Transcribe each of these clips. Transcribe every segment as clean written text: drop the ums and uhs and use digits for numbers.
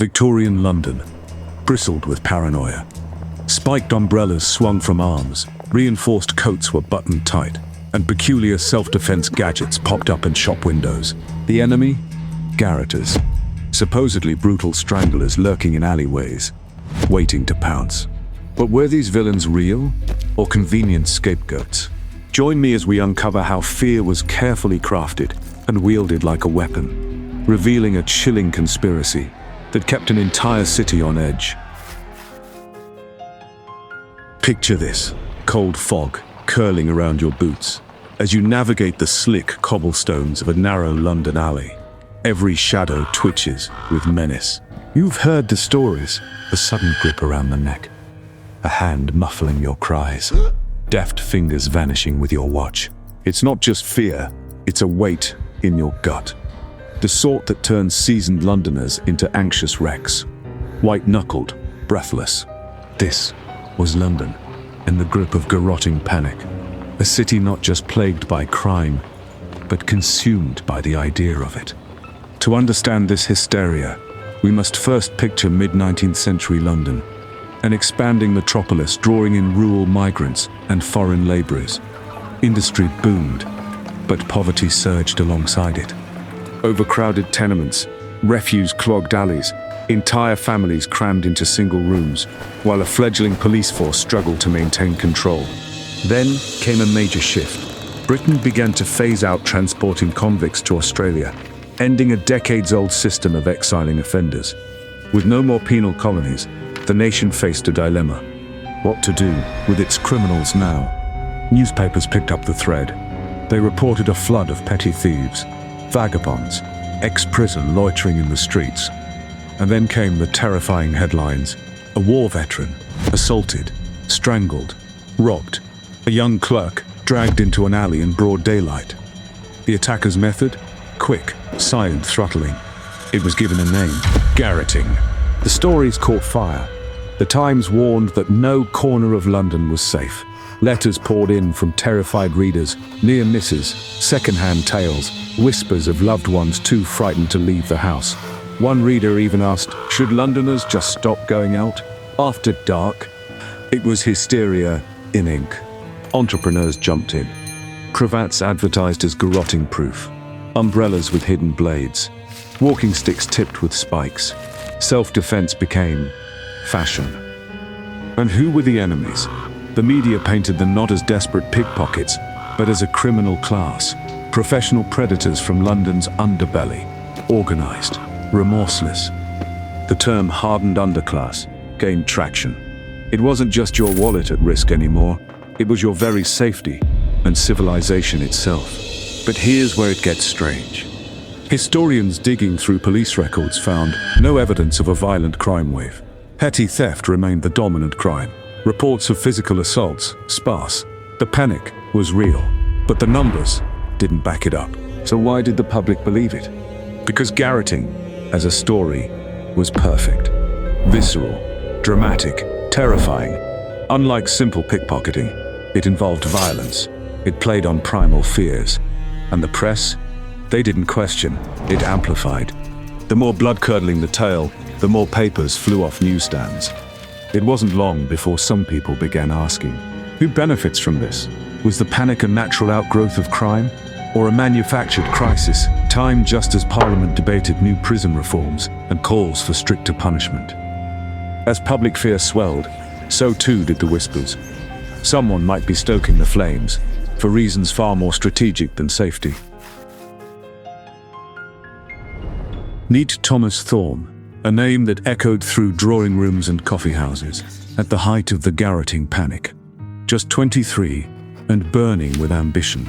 Victorian London bristled with paranoia. Spiked umbrellas swung from arms, reinforced coats were buttoned tight, and peculiar self-defense gadgets popped up in shop windows. The enemy? Garroters. Supposedly brutal stranglers lurking in alleyways, waiting to pounce. But were these villains real, or convenient scapegoats? Join me as we uncover how fear was carefully crafted and wielded like a weapon, revealing a chilling conspiracy that kept an entire city on edge. Picture this, cold fog curling around your boots as you navigate the slick cobblestones of a narrow London alley. Every shadow twitches with menace. You've heard the stories, a sudden grip around the neck, a hand muffling your cries, deft fingers vanishing with your watch. It's not just fear, it's a weight in your gut. The sort that turns seasoned Londoners into anxious wrecks, white-knuckled, breathless. This was London, in the grip of garroting panic. A city not just plagued by crime, but consumed by the idea of it. To understand this hysteria, we must first picture mid-19th century London, an expanding metropolis drawing in rural migrants and foreign laborers. Industry boomed, but poverty surged alongside it. Overcrowded tenements, refuse-clogged alleys, entire families crammed into single rooms, while a fledgling police force struggled to maintain control. Then came a major shift. Britain began to phase out transporting convicts to Australia, ending a decades-old system of exiling offenders. With no more penal colonies, the nation faced a dilemma. What to do with its criminals now? Newspapers picked up the thread. They reported a flood of petty thieves, vagabonds, ex-prison loitering in the streets. And then came the terrifying headlines. A war veteran, assaulted, strangled, robbed. A young clerk dragged into an alley in broad daylight. The attacker's method? Quick, silent throttling. It was given a name, garroting. The stories caught fire. The Times warned that no corner of London was safe. Letters poured in from terrified readers, near misses, second-hand tales, whispers of loved ones too frightened to leave the house. One reader even asked, should Londoners just stop going out after dark? It was hysteria in ink. Entrepreneurs jumped in. Cravats advertised as garroting proof. Umbrellas with hidden blades. Walking sticks tipped with spikes. Self-defense became fashion. And who were the enemies? The media painted them not as desperate pickpockets, but as a criminal class. Professional predators from London's underbelly. Organized. Remorseless. The term hardened underclass gained traction. It wasn't just your wallet at risk anymore. It was your very safety and civilization itself. But here's where it gets strange. Historians digging through police records found no evidence of a violent crime wave. Petty theft remained the dominant crime. Reports of physical assaults, sparse. The panic was real, but the numbers didn't back it up. So why did the public believe it? Because garroting, as a story, was perfect. Visceral, dramatic, terrifying. Unlike simple pickpocketing, it involved violence. It played on primal fears. And the press? They didn't question, it amplified. The more blood-curdling the tale, the more papers flew off newsstands. It wasn't long before some people began asking, who benefits from this? Was the panic a natural outgrowth of crime? Or a manufactured crisis, timed just as Parliament debated new prison reforms and calls for stricter punishment? As public fear swelled, so too did the whispers. Someone might be stoking the flames, for reasons far more strategic than safety. Meet Thomas Thorne, a name that echoed through drawing rooms and coffee houses at the height of the garroting panic. Just 23 and burning with ambition,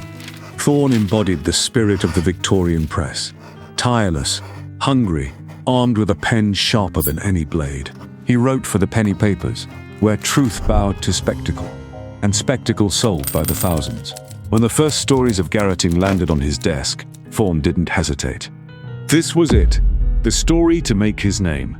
Thorne embodied the spirit of the Victorian press. Tireless, hungry, armed with a pen sharper than any blade. He wrote for the penny papers, where truth bowed to spectacle, and spectacle sold by the thousands. When the first stories of garroting landed on his desk, Thorne didn't hesitate. This was it, the story to make his name.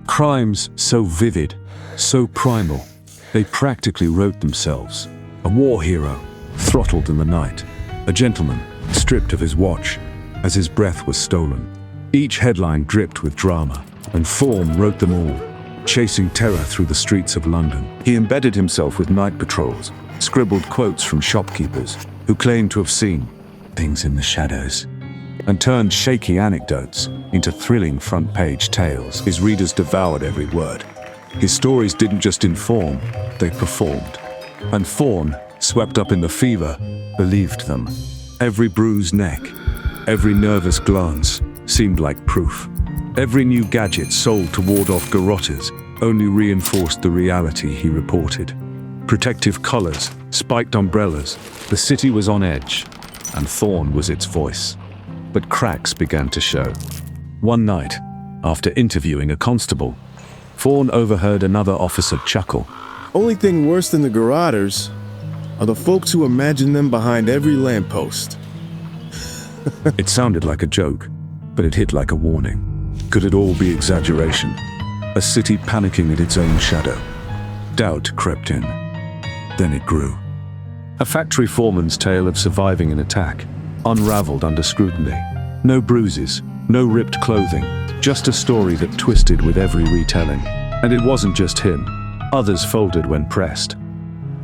Crimes so vivid, so primal, they practically wrote themselves. A war hero, throttled in the night. A gentleman, stripped of his watch, as his breath was stolen. Each headline dripped with drama. and Thorne wrote them all, chasing terror through the streets of London. He embedded himself with night patrols, scribbled quotes from shopkeepers who claimed to have seen things in the shadows, and turned shaky anecdotes into thrilling front-page tales. His readers devoured every word. His stories didn't just inform, they performed. And Thorne, swept up in the fever, believed them. Every bruised neck, every nervous glance seemed like proof. Every new gadget sold to ward off garrotters only reinforced the reality he reported. Protective collars, spiked umbrellas, the city was on edge, and Thorne was its voice. But cracks began to show. One night, after interviewing a constable, Thorne overheard another officer chuckle. Only thing worse than the garrotters are the folks who imagine them behind every lamppost. It sounded like a joke, but it hit like a warning. Could it all be exaggeration? A city panicking at its own shadow? Doubt crept in. Then it grew. A factory foreman's tale of surviving an attack, unraveled under scrutiny. No bruises, no ripped clothing, just a story that twisted with every retelling. And it wasn't just him. Others folded when pressed.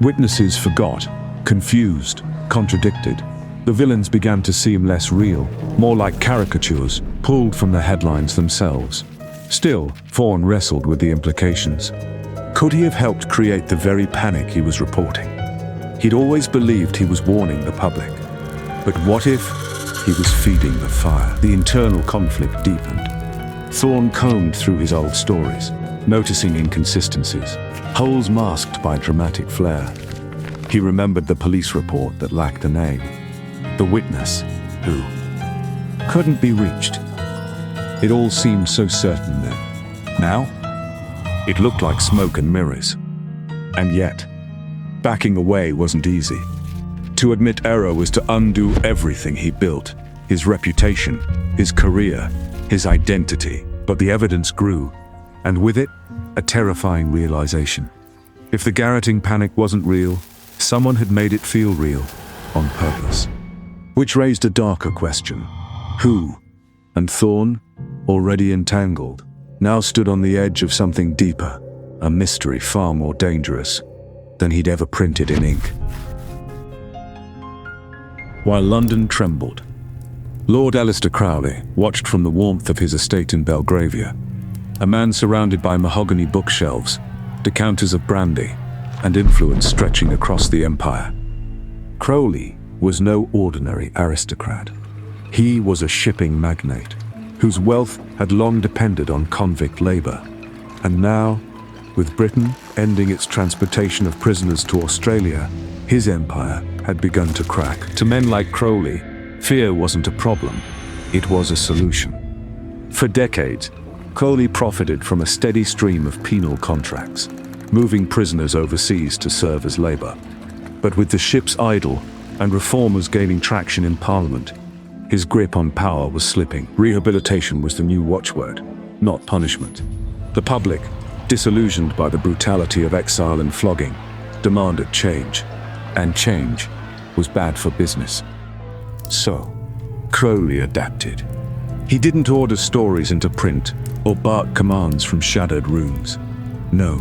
Witnesses forgot, confused, contradicted. The villains began to seem less real, more like caricatures, pulled from the headlines themselves. Still, Thorne wrestled with the implications. Could he have helped create the very panic he was reporting? He'd always believed he was warning the public. But what if he was feeding the fire? The internal conflict deepened. Thorne combed through his old stories, noticing inconsistencies, holes masked by dramatic flair. He remembered the police report that lacked a name, the witness who couldn't be reached. It all seemed so certain then. Now, it looked like smoke and mirrors. And yet, backing away wasn't easy. To admit error was to undo everything he built, his reputation, his career, his identity. But the evidence grew, and with it, a terrifying realization. If the garroting panic wasn't real, someone had made it feel real, on purpose. Which raised a darker question. Who? And Thorne, already entangled, now stood on the edge of something deeper, a mystery far more dangerous than he'd ever printed in ink. While London trembled, Lord Aleister Crowley watched from the warmth of his estate in Belgravia, a man surrounded by mahogany bookshelves, decanters of brandy, and influence stretching across the empire. Crowley was no ordinary aristocrat. He was a shipping magnate, whose wealth had long depended on convict labor. And now, with Britain ending its transportation of prisoners to Australia, his empire had begun to crack. To men like Crowley, fear wasn't a problem, it was a solution. For decades, Crowley profited from a steady stream of penal contracts, moving prisoners overseas to serve as labor. But with the ships idle and reformers gaining traction in Parliament, his grip on power was slipping. Rehabilitation was the new watchword, not punishment. The public, disillusioned by the brutality of exile and flogging, demanded change, and change was bad for business. So, Crowley adapted. He didn't order stories into print or bark commands from shadowed rooms. No,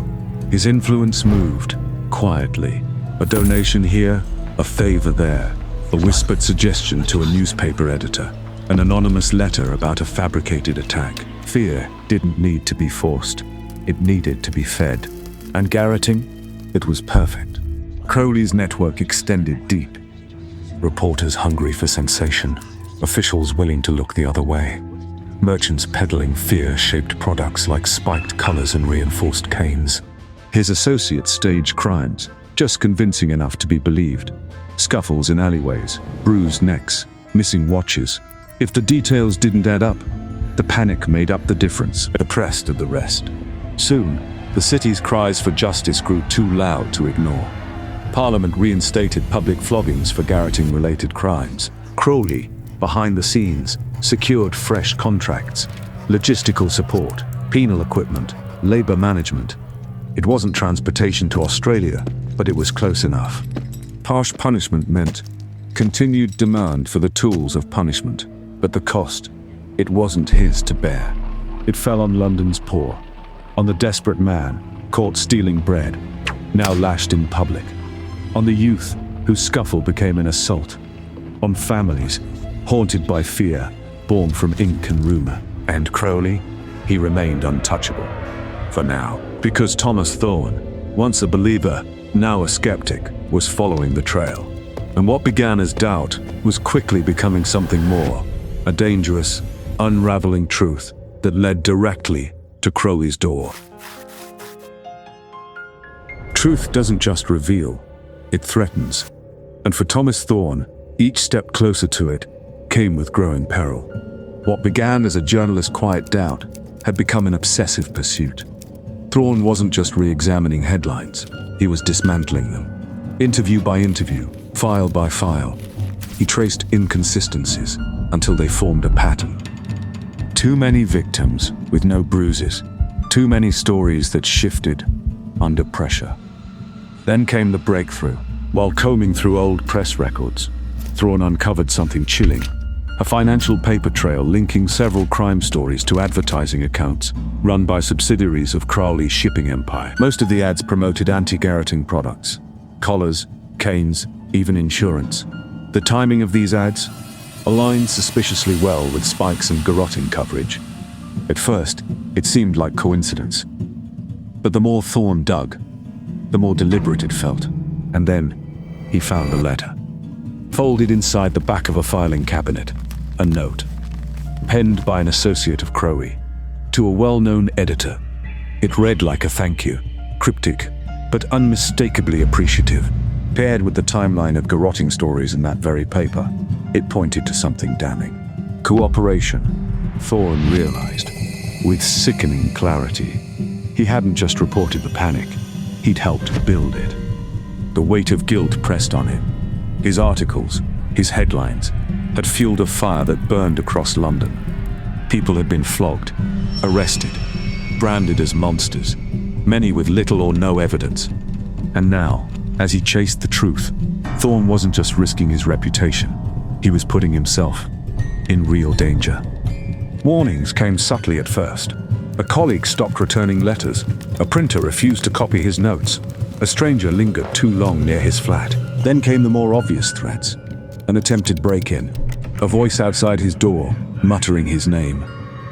his influence moved, quietly. A donation here, a favor there, a whispered suggestion to a newspaper editor, an anonymous letter about a fabricated attack. Fear didn't need to be forced. It needed to be fed. And garroting? It was perfect. Crowley's network extended deep. Reporters hungry for sensation, officials willing to look the other way, merchants peddling fear-shaped products like spiked colors and reinforced canes. His associates staged crimes, just convincing enough to be believed. Scuffles in alleyways, bruised necks, missing watches. If the details didn't add up, the panic made up the difference. The press did the rest. Soon, the city's cries for justice grew too loud to ignore. Parliament reinstated public floggings for garroting-related crimes. Crowley, behind the scenes, secured fresh contracts, logistical support, penal equipment, labor management. It wasn't transportation to Australia, but it was close enough. Harsh punishment meant continued demand for the tools of punishment, but the cost, it wasn't his to bear. It fell on London's poor, on the desperate man caught stealing bread, now lashed in public, on the youth whose scuffle became an assault, on families haunted by fear born from ink and rumor. And Crowley, he remained untouchable. For now, because Thomas Thorne, once a believer, now a skeptic, was following the trail. And what began as doubt was quickly becoming something more, a dangerous, unraveling truth that led directly to Crowley's door. Truth doesn't just reveal, it threatens. And for Thomas Thorne, each step closer to it came with growing peril. What began as a journalist's quiet doubt had become an obsessive pursuit. Thorne wasn't just re-examining headlines, he was dismantling them. Interview by interview, file by file, he traced inconsistencies until they formed a pattern. Too many victims with no bruises, too many stories that shifted under pressure. Then came the breakthrough. While combing through old press records, Thorne uncovered something chilling. A financial paper trail linking several crime stories to advertising accounts run by subsidiaries of Crowley's shipping empire. Most of the ads promoted anti-garroting products, collars, canes, even insurance. The timing of these ads aligned suspiciously well with Spike's and Garroting coverage. At first, it seemed like coincidence. But the more Thorne dug, the more deliberate it felt. And then, he found a letter. Folded inside the back of a filing cabinet, a note, penned by an associate of Crowley, to a well-known editor. It read like a thank you, cryptic, but unmistakably appreciative. Paired with the timeline of Garroting stories in that very paper, it pointed to something damning. Cooperation, Thorne realized, with sickening clarity. He hadn't just reported the panic, he'd helped build it. The weight of guilt pressed on him. His articles, his headlines, had fueled a fire that burned across London. People had been flogged, arrested, branded as monsters, many with little or no evidence. And now, as he chased the truth, Thorne wasn't just risking his reputation, he was putting himself in real danger. Warnings came subtly at first. A colleague stopped returning letters. A printer refused to copy his notes. A stranger lingered too long near his flat. Then came the more obvious threats. An attempted break-in. A voice outside his door, muttering his name.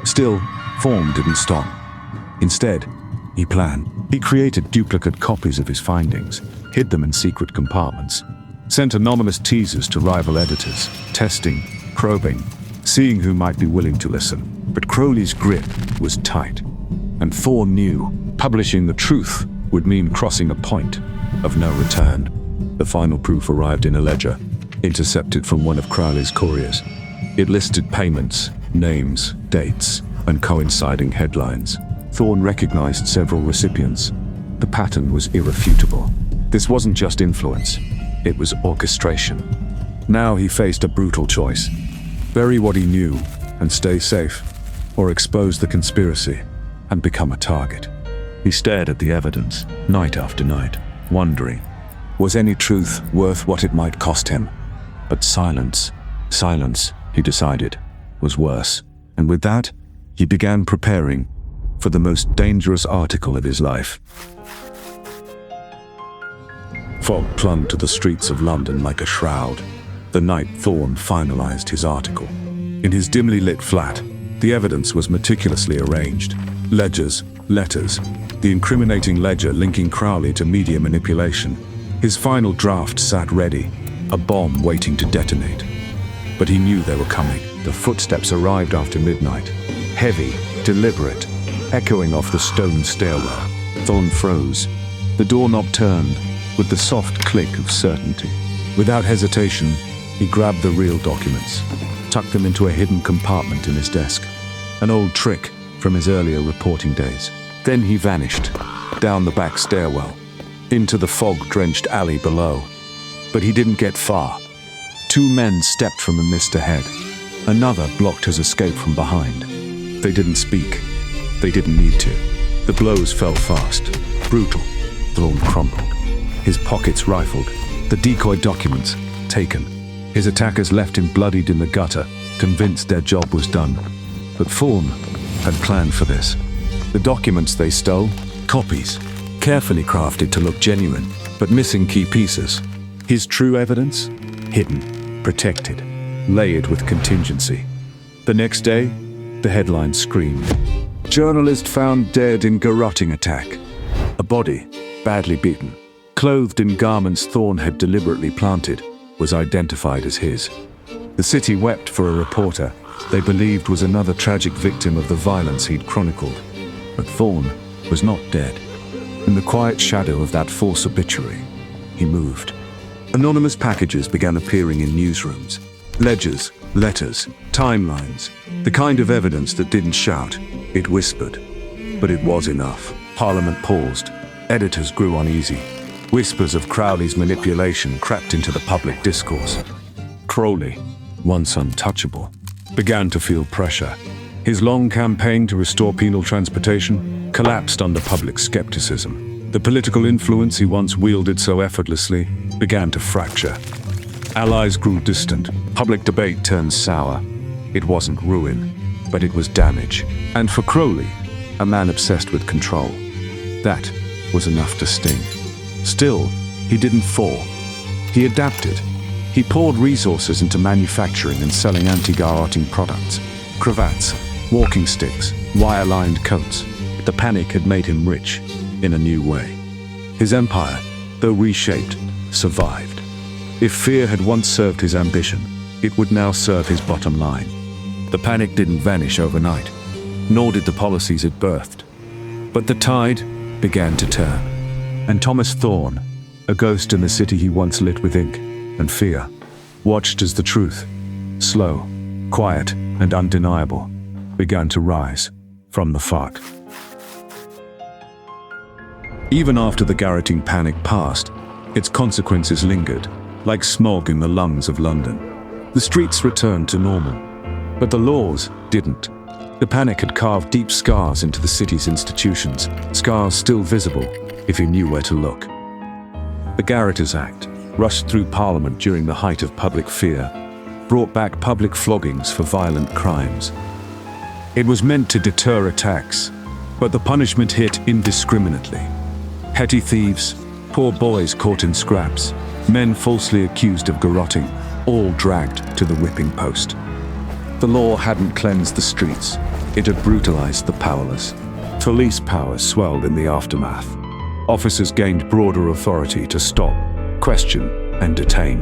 Still, Thorne didn't stop. Instead, he planned. He created duplicate copies of his findings, hid them in secret compartments, sent anonymous teasers to rival editors, testing, probing, seeing who might be willing to listen. But Crowley's grip was tight, and Thorne knew publishing the truth would mean crossing a point of no return. The final proof arrived in a ledger, intercepted from one of Crowley's couriers. It listed payments, names, dates, and coinciding headlines. Thorne recognized several recipients. The pattern was irrefutable. This wasn't just influence, it was orchestration. Now he faced a brutal choice. Bury what he knew and stay safe, or expose the conspiracy and become a target. He stared at the evidence, night after night, wondering, was any truth worth what it might cost him? But silence, he decided, was worse. And with that, he began preparing for the most dangerous article of his life. Fog clung to the streets of London like a shroud, the night Thorne finalized his article. In his dimly lit flat, the evidence was meticulously arranged. Ledgers, letters, the incriminating ledger linking Crowley to media manipulation. His final draft sat ready, a bomb waiting to detonate. But he knew they were coming. The footsteps arrived after midnight, heavy, deliberate, echoing off the stone stairwell. Thorne froze. The doorknob turned with the soft click of certainty. Without hesitation, he grabbed the real documents, tucked them into a hidden compartment in his desk, an old trick from his earlier reporting days. Then he vanished, down the back stairwell, into the fog-drenched alley below. But he didn't get far. Two men stepped from the mist ahead. Another blocked his escape from behind. They didn't speak. They didn't need to. The blows fell fast, brutal. Thorne crumpled, his pockets rifled, the decoy documents taken. His attackers left him bloodied in the gutter, convinced their job was done. But Thorne, had planned for this. The documents they stole, copies, carefully crafted to look genuine, but missing key pieces. His true evidence? Hidden, protected, layered with contingency. The next day, the headline screamed, "Journalist found dead in garroting attack." A body, badly beaten, clothed in garments Thorne had deliberately planted, was identified as his. The city wept for a reporter they believed was another tragic victim of the violence he'd chronicled. But Thorne was not dead. In the quiet shadow of that false obituary, he moved. Anonymous packages began appearing in newsrooms. Ledgers, letters, timelines. The kind of evidence that didn't shout, it whispered. But it was enough. Parliament paused. Editors grew uneasy. Whispers of Crowley's manipulation crept into the public discourse. Crowley, once untouchable, began to feel pressure. His long campaign to restore penal transportation collapsed under public skepticism. The political influence he once wielded so effortlessly began to fracture. Allies grew distant. Public debate turned sour. It wasn't ruin, but it was damage. And for Crowley, a man obsessed with control, that was enough to sting. Still, he didn't fall. He adapted. He poured resources into manufacturing and selling anti-garroting products. Cravats, walking sticks, wire-lined coats. The panic had made him rich in a new way. His empire, though reshaped, survived. If fear had once served his ambition, it would now serve his bottom line. The panic didn't vanish overnight, nor did the policies it birthed. But the tide began to turn. And Thomas Thorne, a ghost in the city he once lit with ink and fear, watched as the truth, slow, quiet, and undeniable, began to rise from the fog. Even after the garroting panic passed, its consequences lingered, like smog in the lungs of London. The streets returned to normal, but the laws didn't. The panic had carved deep scars into the city's institutions, scars still visible if you knew where to look. The Garroters Act, rushed through Parliament during the height of public fear, brought back public floggings for violent crimes. It was meant to deter attacks, but the punishment hit indiscriminately. Petty thieves, poor boys caught in scraps, men falsely accused of garroting, all dragged to the whipping post. The law hadn't cleansed the streets, it had brutalized the powerless. Police power swelled in the aftermath. Officers gained broader authority to stop, question, and detain.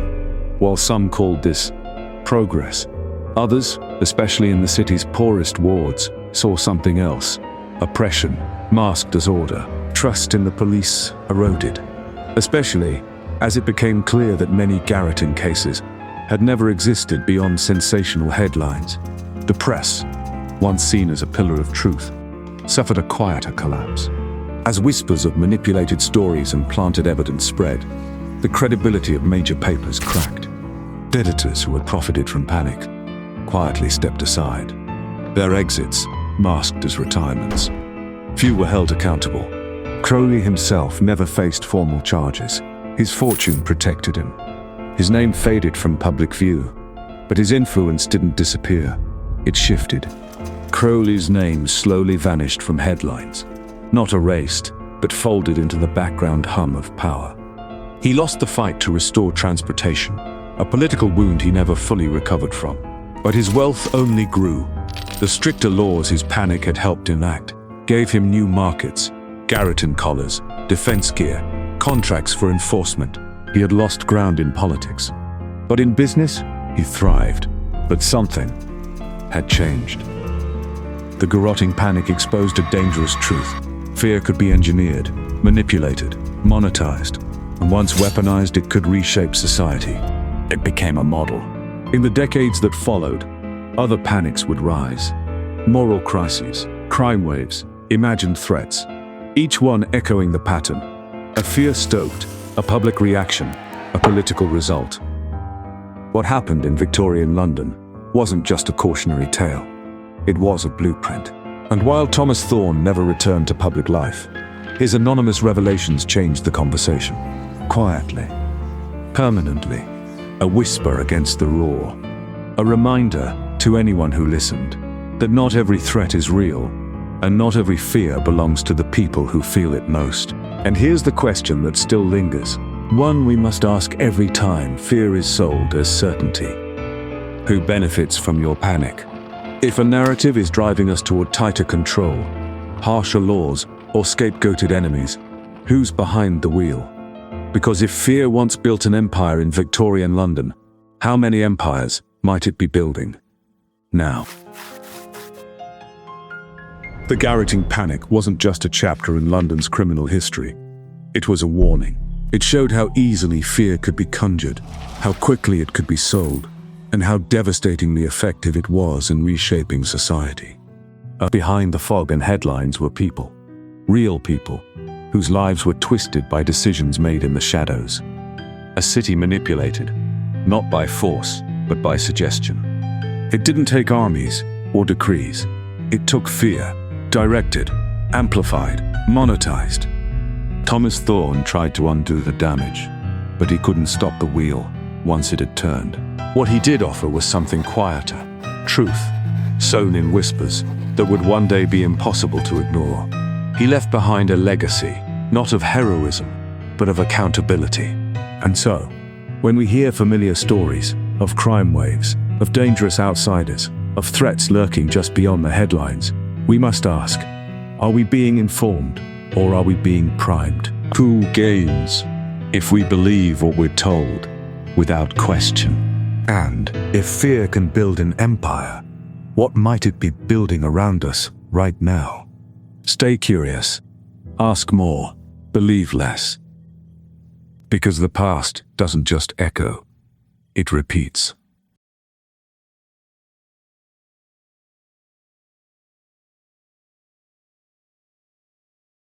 While some called this progress, others, especially in the city's poorest wards, saw something else: oppression, masked as order. Trust in the police eroded, especially as it became clear that many garroting cases had never existed beyond sensational headlines. The press, once seen as a pillar of truth, suffered a quieter collapse. As whispers of manipulated stories and planted evidence spread, the credibility of major papers cracked. Editors who had profited from panic quietly stepped aside, their exits masked as retirements. Few were held accountable. Crowley himself never faced formal charges. His fortune protected him. His name faded from public view, but his influence didn't disappear. It shifted. Crowley's name slowly vanished from headlines, not erased, but folded into the background hum of power. He lost the fight to restore transportation, a political wound he never fully recovered from. But his wealth only grew. The stricter laws his panic had helped enact gave him new markets, garroting collars, defense gear, contracts for enforcement. He had lost ground in politics. But in business, he thrived. But something had changed. The garroting panic exposed a dangerous truth. Fear could be engineered, manipulated, monetized, and once weaponized, it could reshape society. It became a model. In the decades that followed, other panics would rise. Moral crises, crime waves, imagined threats, each one echoing the pattern. A fear stoked, a public reaction, a political result. What happened in Victorian London wasn't just a cautionary tale. It was a blueprint. And while Thomas Thorne never returned to public life, his anonymous revelations changed the conversation. Quietly, permanently, a whisper against the roar. A reminder to anyone who listened. that not every threat is real, and not every fear belongs to the people who feel it most. And here's the question that still lingers, one we must ask every time fear is sold as certainty. Who benefits from your panic? If a narrative is driving us toward tighter control, harsher laws, or scapegoated enemies, who's behind the wheel? Because if fear once built an empire in Victorian London, how many empires might it be building now? The Garroting panic wasn't just a chapter in London's criminal history. It was a warning. It showed how easily fear could be conjured, how quickly it could be sold, and how devastatingly effective it was in reshaping society. Behind the fog and headlines were people, real people, whose lives were twisted by decisions made in the shadows. A city manipulated, not by force, but by suggestion. It didn't take armies or decrees. It took fear, directed, amplified, monetized. Thomas Thorne tried to undo the damage, but he couldn't stop the wheel once it had turned. What he did offer was something quieter, truth, sown in whispers that would one day be impossible to ignore. He left behind a legacy, not of heroism, but of accountability. And so, when we hear familiar stories of crime waves, of dangerous outsiders, of threats lurking just beyond the headlines, we must ask, are we being informed or are we being primed? Who gains if we believe what we're told without question? And if fear can build an empire, what might it be building around us right now? Stay curious, ask more, believe less. Because the past doesn't just echo, it repeats.